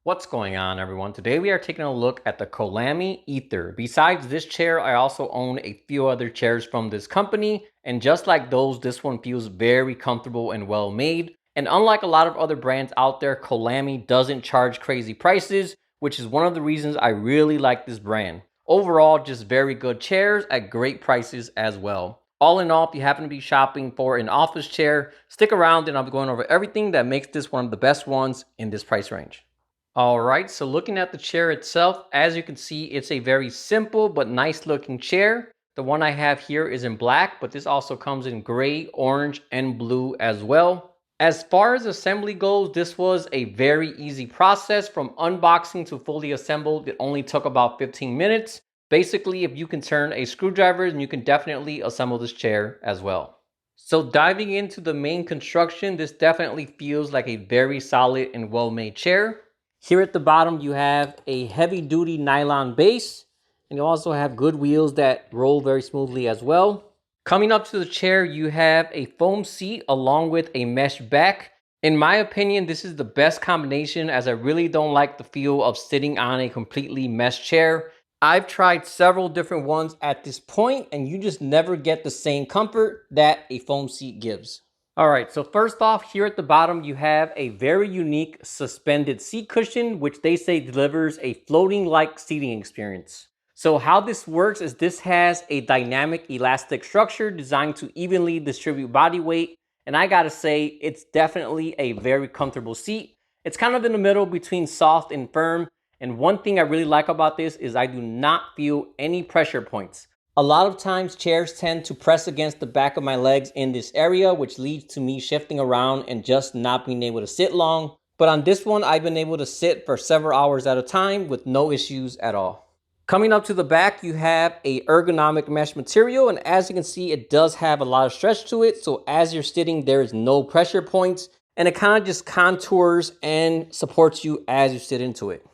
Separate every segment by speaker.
Speaker 1: What's going on, everyone? Today we are taking a look at the Colamy Aether. Besides this chair, I also own a few other chairs from this company, and just like those, this one feels very comfortable and well made. And unlike a lot of other brands out there, Colamy doesn't charge crazy prices, which is one of the reasons I really like this brand. Overall, just very good chairs at great prices as well. All in all, if you happen to be shopping for an office chair, stick around and I'll be going over everything that makes this one of the best ones in this price range. All right, so looking at the chair itself, as you can see, it's a very simple but nice looking chair. The one I have here is in black, but this also comes in gray, orange, and blue as well. As far as assembly goes, this was a very easy process. From unboxing to fully assembled, it only took about 15 minutes. Basically, if you can turn a screwdriver, then you can definitely assemble this chair as well. So diving into the main construction, this definitely feels like a very solid and well-made chair. Here at the bottom, you have a heavy-duty nylon base, and you also have good wheels that roll very smoothly as well. Coming up to the chair, you have a foam seat along with a mesh back. In my opinion, this is the best combination as I really don't like the feel of sitting on a completely mesh chair. I've tried several different ones at this point, and you just never get the same comfort that a foam seat gives. All right, so first off, here at the bottom, you have a very unique suspended seat cushion, which they say delivers a floating-like seating experience. So how this works is this has a dynamic elastic structure designed to evenly distribute body weight. And I gotta say, it's definitely a very comfortable seat. It's kind of in the middle between soft and firm. And one thing I really like about this is I do not feel any pressure points. A lot of times chairs tend to press against the back of my legs in this area, which leads to me shifting around and just not being able to sit long. But on this one, I've been able to sit for several hours at a time with no issues at all. Coming up to the back, you have a ergonomic mesh material, and as you can see, it does have a lot of stretch to it. So as you're sitting, there is no pressure points, and it kind of just contours and supports you as you sit into it.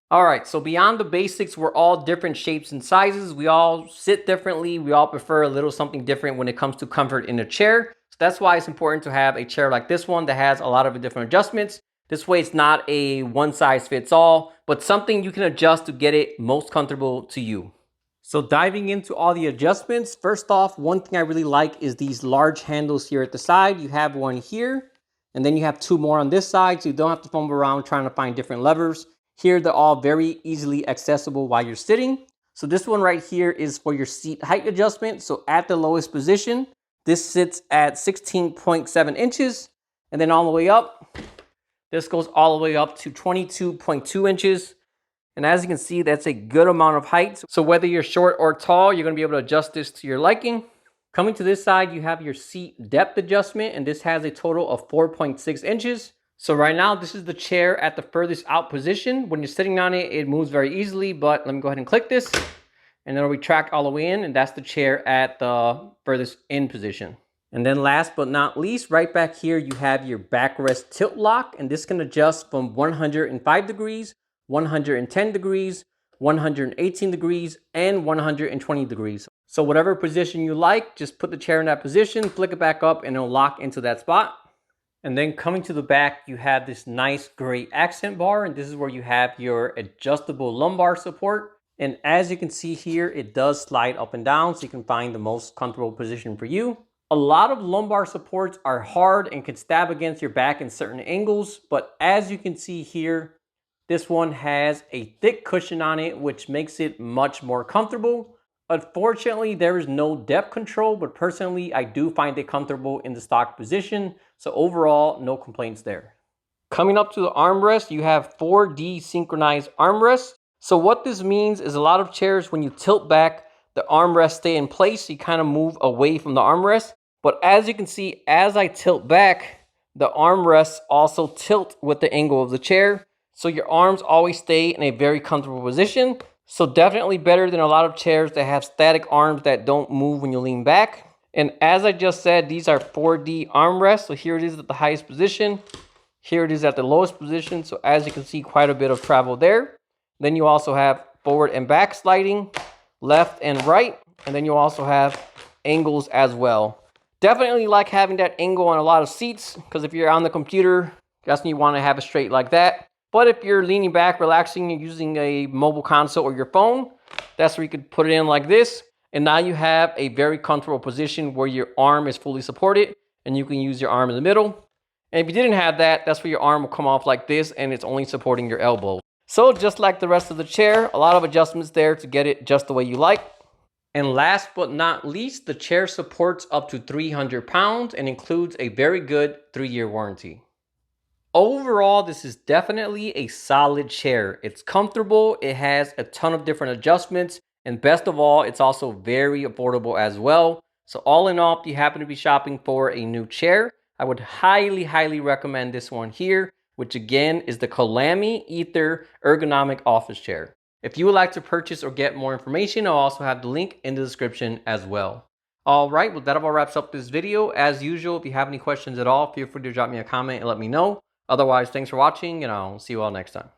Speaker 1: All right, so beyond the basics, we're all different shapes and sizes. We all sit differently. We all prefer a little something different when it comes to comfort in a chair. So that's why it's important to have a chair like this one that has a lot of different adjustments. This way it's not a one size fits all, but something you can adjust to get it most comfortable to you. So diving into all the adjustments, first off, one thing I really like is these large handles here at the side. You have one here, and then you have two more on this side, so you don't have to fumble around trying to find different levers. Here, they're all very easily accessible while you're sitting. So this one right here is for your seat height adjustment. So at the lowest position, this sits at 16.7 inches. And then all the way up, this goes all the way up to 22.2 inches. And as you can see, that's a good amount of height. So whether you're short or tall, you're gonna be able to adjust this to your liking. Coming to this side, you have your seat depth adjustment, and this has a total of 4.6 inches. So right now, this is the chair at the furthest out position. When you're sitting on it, it moves very easily, but let me go ahead and click this, and it'll retract all the way in, and that's the chair at the furthest in position. And then last but not least, right back here, you have your backrest tilt lock, and this can adjust from 105 degrees, 110 degrees, 118 degrees, and 120 degrees. So whatever position you like, just put the chair in that position, flick it back up, and it'll lock into that spot. And then coming to the back, you have this nice gray accent bar, and this is where you have your adjustable lumbar support. And as you can see here, it does slide up and down, so you can find the most comfortable position for you. A lot of lumbar supports are hard and can stab against your back in certain angles, but as you can see here, this one has a thick cushion on it, which makes it much more comfortable. Unfortunately, there is no depth control, but personally, I do find it comfortable in the stock position. So overall, no complaints there. Coming up to the armrest, you have 4D synchronized armrests. So what this means is a lot of chairs, when you tilt back, the armrests stay in place. So you kind of move away from the armrest. But as you can see, as I tilt back, the armrests also tilt with the angle of the chair. So your arms always stay in a very comfortable position. So definitely better than a lot of chairs that have static arms that don't move when you lean back. And as I just said, these are 4D armrests. So here it is at the highest position. Here it is at the lowest position. So as you can see, quite a bit of travel there. Then you also have forward and back sliding, left and right. And then you also have angles as well. Definitely like having that angle on a lot of seats, because if you're on the computer, that's when you want to have it straight like that. But if you're leaning back, relaxing, and using a mobile console or your phone, that's where you could put it in like this. And now you have a very comfortable position where your arm is fully supported and you can use your arm in the middle. And if you didn't have that, that's where your arm will come off like this and it's only supporting your elbow. So just like the rest of the chair, a lot of adjustments there to get it just the way you like. And last but not least, the chair supports up to 300 pounds and includes a very good 3-year warranty. Overall, this is definitely a solid chair. It's comfortable, it has a ton of different adjustments, and best of all, it's also very affordable as well. So all in all, if you happen to be shopping for a new chair, I would highly recommend this one here, which again is the Colamy Aether Ergonomic Office Chair. If you would like to purchase or get more information, I'll also have the link in the description as well. Alright, well that about wraps up this video. As usual, if you have any questions at all, feel free to drop me a comment and let me know. Otherwise, thanks for watching, and I'll see you all next time.